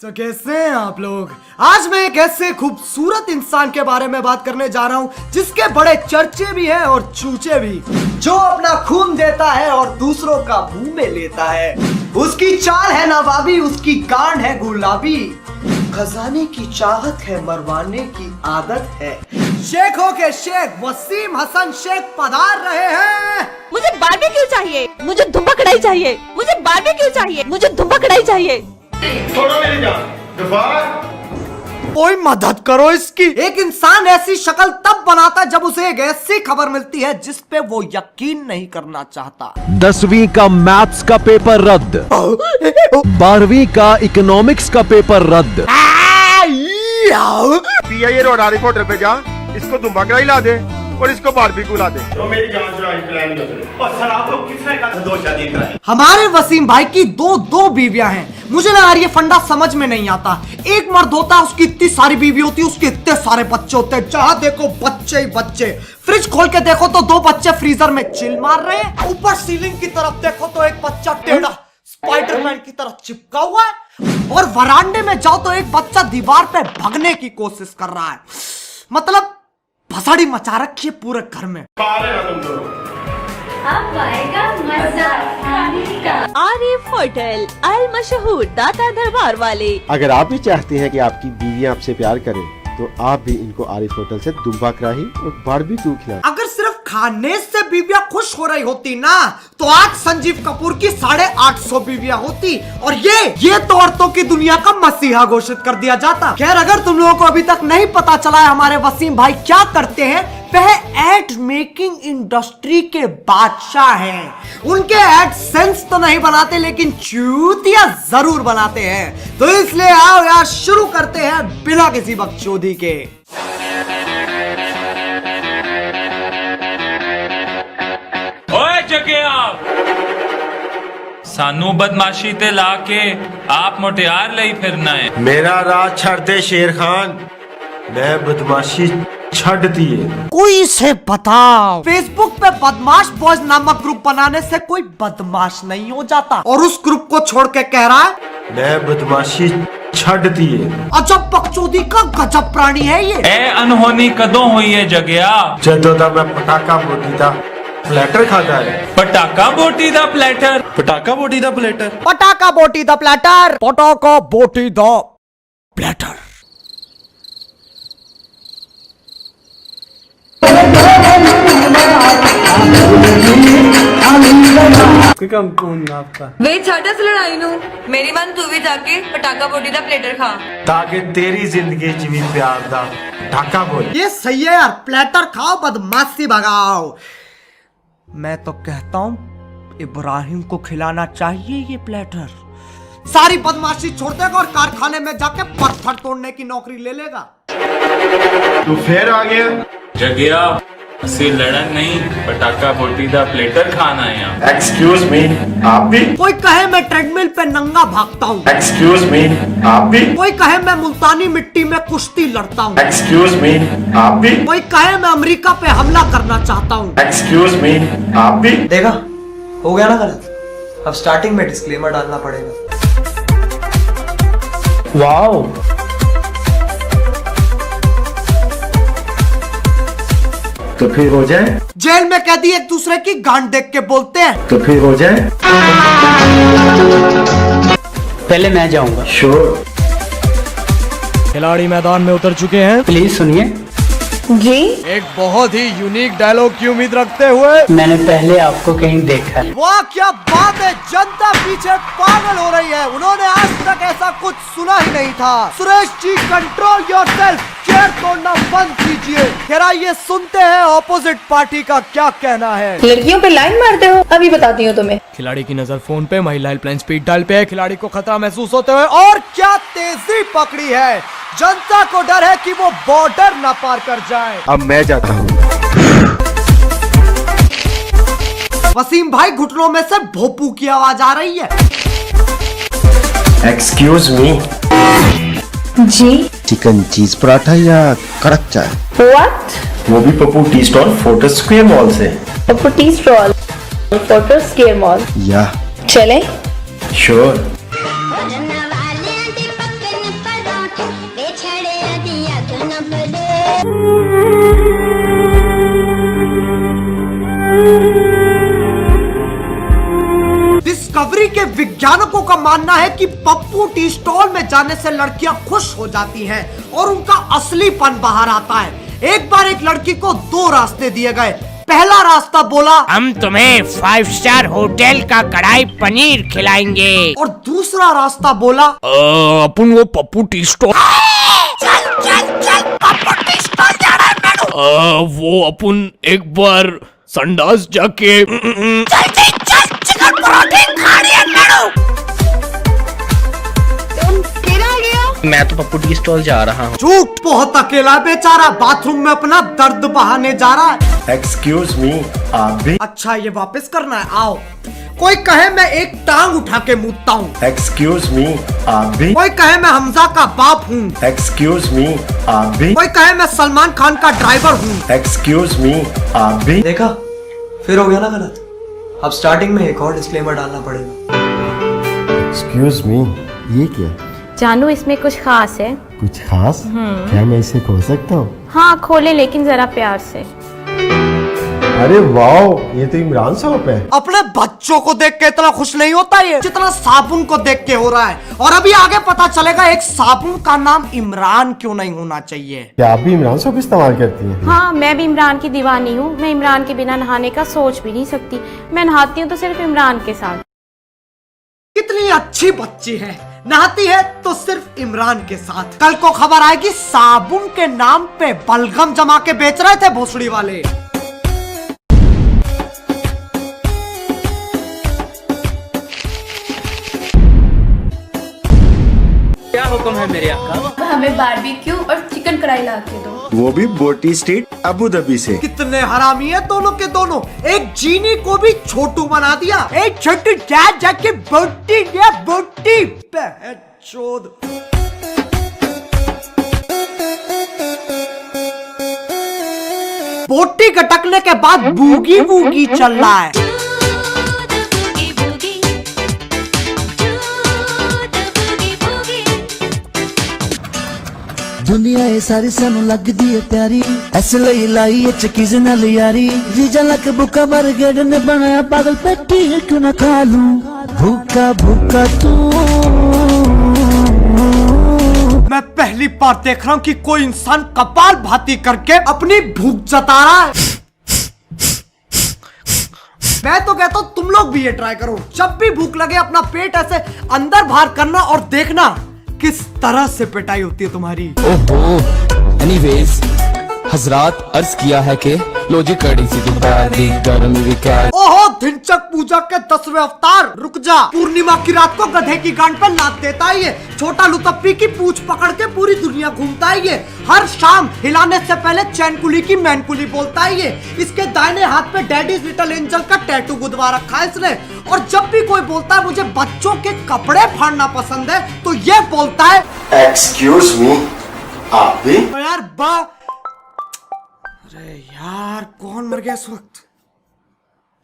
तो कैसे हैं आप लोग। आज मैं एक ऐसे खूबसूरत इंसान के बारे में बात करने जा रहा हूं जिसके बड़े चर्चे भी हैं और चूचे भी, जो अपना खून देता है और दूसरों का मुंह में लेता है। उसकी चाल है नवाबी, उसकी गांड है गुलाबी, खजाने की चाहत है, मरवाने की आदत है। शेखों के शेख वसीम हसन शेख पधार रहे हैं। मुझे बारबेक्यू चाहिए, मुझे धुम्बा कढ़ाई चाहिए, मुझे बारबेक्यू चाहिए, मुझे धुम्बा कढ़ाई चाहिए। छोड़ो मेरी जान, गफार। कोई मदद करो इसकी। एक इंसान ऐसी शक्ल तब बनाता है जब उसे एक ऐसी खबर मिलती है जिस पे वो यकीन नहीं करना चाहता। 10वीं का मैथ्स का पेपर रद्द, 12वीं का इकोनॉमिक्स का पेपर रद्द। पीआईए रोड आरिफ होटल पे जा, इसको दुम्बा कढ़ाई ला दे और इसको बारबेक्यू ला दे। तो मेरी जान चुराई प्लान कर दे। और सर आप लोग किसने कहा दो शादी कराई? हमारे वसीम भाई की दो बीवियां हैं। मुझे ना यार ये फंडा समझ में नहीं आता। एक मर्द होता है, उसकी इतनी सारी बीवी होती है, उसके इतने सारे बच्चे होते हैं, जहां देखो बच्चे ही बच्चे। फ्रिज खोल के देखो तो 2 बच्चे फ्रीजर में चिल मार रहे हैं। ऊपर सीलिंग की तरफ देखो तो एक बच्चा टेढ़ा स्पाइडरमैन की तरह चिपका हुआ है, और वरांडे में जाओ तो एक बच्चा दीवार पे भागने की कोशिश कर रहा है। मतलब भसाड़ी मचा रखी है पूरे घर में। तुम दोनों अब आएगा मजा खाने का। आरिफ होटल, अल मशहूर दाता दरबार वाले। अगर आप भी चाहते हैं कि आपकी बीवियां आपसे प्यार करें तो आप भी इनको आरिफ होटल से दुम्बा कढ़ाई और बारबेक्यू खिलाएं। अगर सिर्फ खाने से बीवियां खुश हो रही होती ना तो आज संजीव कपूर की 850 बीवियां होती और ये तो औरतों की दुनिया का मसीहा घोषित कर दिया जाता। खैर, अगर तुम लोगों को अभी तक नहीं पता चला है हमारे वसीम भाई क्या करते हैं, वह एड मेकिंग इंडस्ट्री के बादशाह हैं। उनके एड सेंस तो नहीं बनाते लेकिन चूतिया जरूर बनाते हैं। तो इसलिए आओ यार शुरू करते हैं बिना किसी बकचोदी के। ओए जगे आप सानू बदमाशी ते ला के आप मुटियार ले फिरना है। मेरा राज छड़ दे शेर खान, मैं बदमाशी छड़ दिए। कोई से बताओ, फेसबुक पे बदमाश बॉयज नामक ग्रुप बनाने से कोई बदमाश नहीं हो जाता, और उस ग्रुप को छोड़ के कह रहा है मैं बदमाशी छड़ दिए। अजब बकचोदी का गजब प्राणी है ये। ए अनहोनी कदों हुई है जगया, जदों दा मैं पटाका बोटी दा प्लेटर खाता है। पटाका बोटी दा प्लेटर, पटाका बोटी दा प्लेटर, पटाका बोटी द प्लेटर, पटाका बोटी द प्लेटर। वे छाटा से लड़ाई नू मेरी मन तू भी जाके पटाका बोटी दा प्लेटर खा, ताकि तेरी जिंदगी च भी प्यार दा ढाका बोल। ये सही है यार, प्लेटर खाओ बदमाशी भगाओ। मैं तो कहता हूँ इब्राहिम को खिलाना चाहिए ये प्लेटर। सारी बदमाशी छोड़ देगा और कारखाने में जाके पत्थर तोड़ने की नौकरी ले लेगा। तू फिर आ गया। जगया असी लड़न नहीं, पटाका बोटी दा प्लेटर खाना है यहाँ। एक्सक्यूज मी, आप भी? कोई कहे मैं ट्रेडमिल पे नंगा भागता हूँ, एक्सक्यूज मी, आप भी? कोई कहे मैं मुल्तानी मिट्टी में कुश्ती लड़ता हूँ, एक्सक्यूज मी, आप भी? कोई कहे मैं अमेरिका पे हमला करना चाहता हूँ। एक्सक्यूज मी, आप भी? देखा, हो गया ना गलत। अब स्टार्टिंग में डिस्क्लेमर डालना पड़ेगा। वाओ, तो फिर हो जाए। जेल में कैदी एक दूसरे की गांड देख के बोलते हैं। तो फिर हो जाए। पहले मैं जाऊंगा। श्योर। खिलाड़ी मैदान में उतर चुके हैं। प्लीज सुनिए। जी एक बहुत ही यूनिक डायलॉग की उम्मीद रखते हुए। मैंने पहले आपको कहीं देखा है। वाह क्या बात है, जनता पीछे पागल हो रही है। उन्होंने आज तक ऐसा कुछ सुना ही नहीं था। Suresh ji control yourself, chair तोड़ना बंद कीजिए। जरा ये सुनते हैं ऑपोजिट पार्टी का क्या कहना है। लड़कियों पे लाइन मारते हो, अभी बताती हूँ तुम्हें। खिलाड़ी की नजर फोन पे, महिला हेल्पलाइन स्पीड डायल पे है। खिलाड़ी को खतरा महसूस होते हुए और क्या तेजी पकड़ी है। जनता को डर है कि वो बॉर्डर ना पार कर जाए। अब मैं जाता हूँ। वसीम भाई घुटनों में से भोपू की आवाज आ रही है। एक्सक्यूज मी, जी चिकन चीज पराठा या कड़क चाय? व्हाट? वो भी Pappu Tea Stall Fort Square Mall से। Pappu Tea Stall Fort Square Mall. या चले? श्योर। डिस्कवरी के वैज्ञानिकों का मानना है कि पप्पू टी स्टॉल में जाने से लड़कियां खुश हो जाती हैं और उनका असलीपन बाहर आता है। एक बार एक लड़की को 2 रास्ते दिए गए। पहला रास्ता बोला, हम तुम्हें 5 स्टार होटल का कढ़ाई पनीर खिलाएंगे। और दूसरा रास्ता बोला, अपन वो पप्पू टी स्टॉल वो अपन एक बार संडास जाके चिकन पराठे खाने मैं तो पप्पू टी स्टॉल जा रहा हूँ। झूठ, बहुत अकेला बेचारा बाथरूम में अपना दर्द बहाने जा रहा है। एक्सक्यूज मी, आप भी? अच्छा ये वापस करना है, आओ। कोई कहे मैं एक टांग उठा के मुदता हूँ। एक्सक्यूज मी, आप भी? कोई कहे मैं हमजा का बाप हूँ। एक्सक्यूज मी, आप भी? कोई कहे मैं सलमान खान का ड्राइवर हूँ। एक्सक्यूज मी, आप भी? देखा, फिर हो गया ना गलत। अब स्टार्टिंग में एक और डिस्क्लेमर डालना पड़ेगा। एक्सक्यूज मी, ये क्या? जानू इसमें कुछ खास है। कुछ खास? क्या मैं इसे खोल सकता हूँ? हाँ खोले, लेकिन जरा प्यार से। अरे वाह, ये तो इमरान साहब है। अपने बच्चों को देख के इतना खुश नहीं होता ये जितना साबुन को देख के हो रहा है। और अभी आगे पता चलेगा एक साबुन का नाम इमरान क्यों नहीं होना चाहिए। क्या आप भी इमरान साहब इस्तेमाल करती हैं? हाँ, मैं भी इमरान की दीवानी हूँ। मैं इमरान के बिना नहाने का सोच भी नहीं सकती। मैं नहाती हूँ तो सिर्फ इमरान के साथ। कितनी अच्छी बच्ची है, नहाती है तो सिर्फ इमरान के साथ। कल को खबर आएगी साबुन के नाम पे बलगम जमा के बेच रहे थे भोसड़ी वाले। क्या हुक्म है मेरे आका? हमें बारबेक्यू और चिकन कढ़ाई ला के दो। वो भी बोटी स्ट्रीट अबू धाबी से। कितने हरामी है दोनों के दोनों। एक जीनी को भी छोटू बना दिया। एक छोटू जाके बोटी दिया, बोटी चोद। बोटी गटकने के बाद बूगी बूगी चल रहा है। दुनिया ये सारी सानू लगदी है प्यारी, ऐसे लई लाई ये चकीज नाल यारी। जीजा लक भूखा बरगेड ने बनाया पागल पेटी, क्यों ना खा लूं भूखा भूखा तू। मैं पहली बार देख रहा हूँ कि कोई इंसान कपाल भाती करके अपनी भूख जता रहा है। मैं तो कहता हूँ तुम लोग भी ये ट्राई करो। जब भी भूख लगे अपना पेट ऐसे अंदर बाहर करना और देखना किस तरह से पिटाई होती है तुम्हारी। ओहो, एनीवेज हजरात अर्ज किया है कि लो जी कड़ी सी गर्म विकार। ओहो, धिनचक पूजा के 10वें अवतार। रुक जा, पूर्णिमा की रात को गधे की गांड पर लात देता है ये। छोटा लुतप्पी की पूंछ पकड़ के पूरी दुनिया घूमता है ये। हर शाम हिलाने से पहले चैनकुली की मैनकुली बोलता है ये। इसके दाहिने हाथ पे डैडीज लिटिल एंजल का टैटू गुदवा रखा है इसने। और जब भी कोई बोलता है मुझे बच्चों के कपड़े फाड़ना पसंद है तो ये बोलता है एक्सक्यूज मी, आप भी? यार अरे यार, कौन मर गया इस वक्त?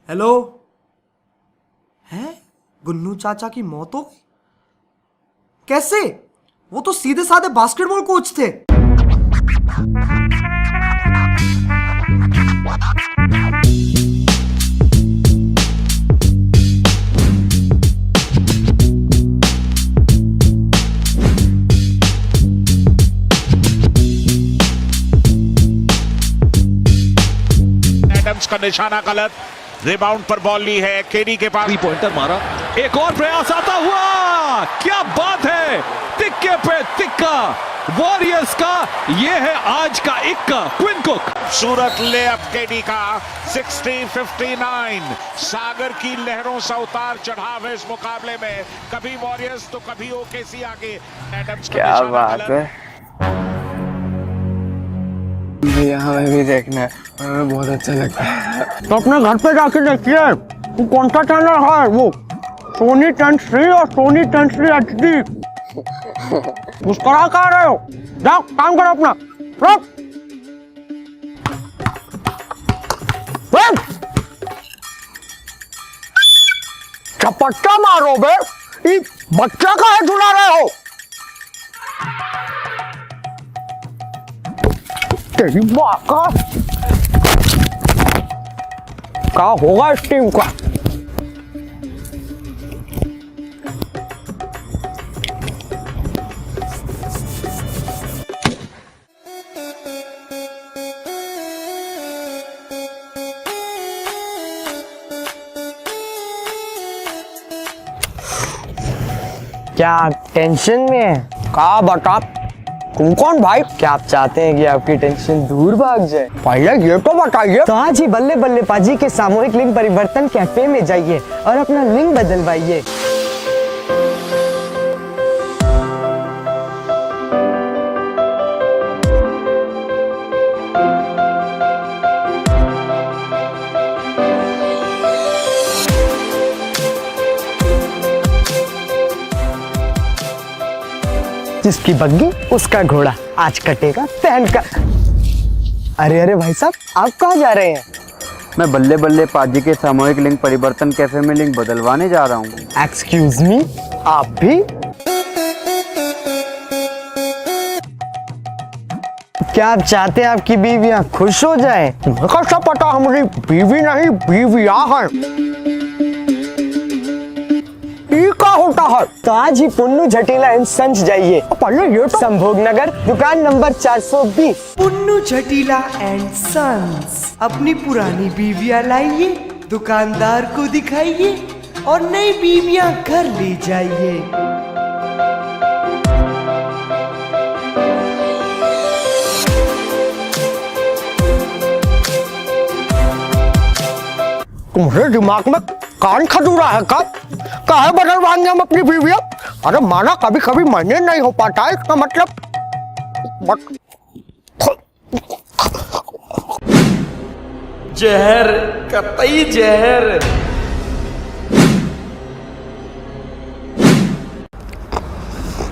हेलो, है गुन्नू चाचा की मौत हो गई? कैसे? वो तो सीधे साधे बास्केटबॉल कोच थे। एडम्स का निशाना गलत, रिबाउंड पर बॉल ली है केडी के पास। पॉइंटर मारा, एक और प्रयास आता हुआ, क्या बात है, तिक्के पे तिक्का वॉरियर्स का, ये है आज का इक्का। क्विन कुक सूरत ले अप केडी का 60-59। सागर की लहरों से उतार चढ़ाव है इस मुकाबले में, कभी वॉरियर्स तो कभी ओकेसी आगे। एडम्स का क्या निशाना बात है भैया, हमें भी देखना है, हमें बहुत अच्छा लगता है। तो अपने घर पे जाके देखिए वो कौन सा चैनल है, वो सोनी 10-3 और सोनी 10-3 HD। मुस्कुरा कर रहे हो, जाओ काम करो अपना। रुक, चपट्टा मारो बे, ये बच्चा का है झुला रहे हो। तेरी माँ का क्या होगा इस टीम का? क्या टेंशन में है? कहा बता, तुम कौन भाई? क्या आप चाहते हैं कि आपकी टेंशन दूर भाग जाए? पहले ये तो बताइए। तो आज ही बल्ले बल्ले पाजी के सामूहिक लिंग परिवर्तन कैफे में जाइए और अपना लिंग बदलवाइए। जिसकी बग्गी उसका घोड़ा, आज कटेगा पहन का। अरे अरे भाई साहब, आप कहाँ जा रहे हैं? मैं बल्ले बल्ले पाजी के सामूहिक लिंग परिवर्तन कैफे में लिंग बदलवाने जा रहा हूँ। एक्सक्यूज मी, आप भी? क्या आप चाहते हैं आपकी बीवियां खुश हो जाए? कैसा पता हमारी बीवी नहीं बीवियां हैं? क्या होता है? तो आज ही पुन्नू झटीला एंड सन्स जाइए। पहले ये तो संभोग नगर, दुकान number 420। Punnu Jhatila and sons. अपनी पुरानी बीवियां लाइए, दुकानदार को दिखाइए और नई बीवियां घर ले जाइए। तुम्हारे दिमाग में कान खजूरा है का? काहे बदलवाएंगे हम अपनी बीवियां? अरे माना कभी कभी मैंने नहीं हो पाता है, इसका मतलब जहर, कतई जहर।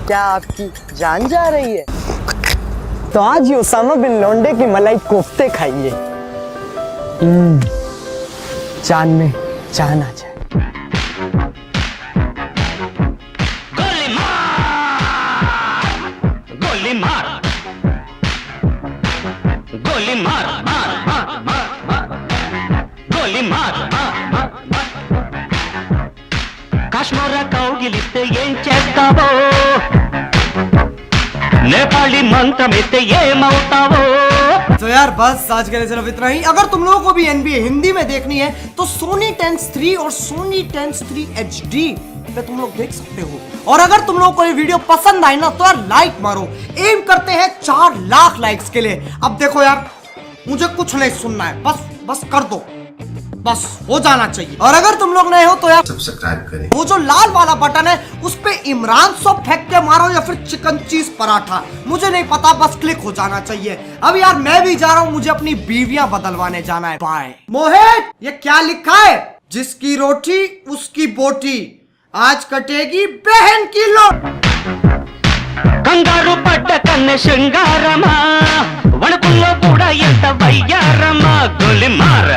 क्या आपकी जान जा रही है? तो आज ही ओसामा बिन लौंडे की मलाई कोफ्ते खाइए। जान में जान आ जाए। गोली मार, गोली मार, गोली मार, मार, मार, मार, मार, गोली मार, मार, मार, मार. కాశ్మీర కౌగిలిస్తే ఏం చేస్తావో, नेपाली मंत्रमिస్తే ఏమవుతావో. तो यार बस आज के लिए सिर्फ इतना ही। अगर तुम लोगों को भी NBA हिंदी में देखनी है तो सोनी टेंस 3 और सोनी टेंस 3 HD पे तुम लोग देख सकते हो। और अगर तुम लोगों को ये वीडियो पसंद आई ना तो यार लाइक मारो। एम करते हैं 4 लाख लाइक्स के लिए। अब देखो यार, मुझे कुछ नहीं सुनना है, बस कर दो, बस हो जाना चाहिए। और अगर तुम लोग नए हो तो यार सब्सक्राइब करें। वो जो लाल वाला बटन है उस पे इमरान सॉप फेंक के मारो या फिर चिकन चीज पराठा, मुझे नहीं पता, बस क्लिक हो जाना चाहिए। अब यार मैं भी जा रहा हूँ, मुझे अपनी बीवियां बदलवाने जाना है। बाय। मोहित, ये क्या लिखा है? जिसकी रोटी उसकी बोटी, आज कटेगी बहन की लोट। కంగారు పడ్డ కన్నె శృంగారమా, వణుకుల్లో కూడా ఎంత వయ్యారమా. గోలి మార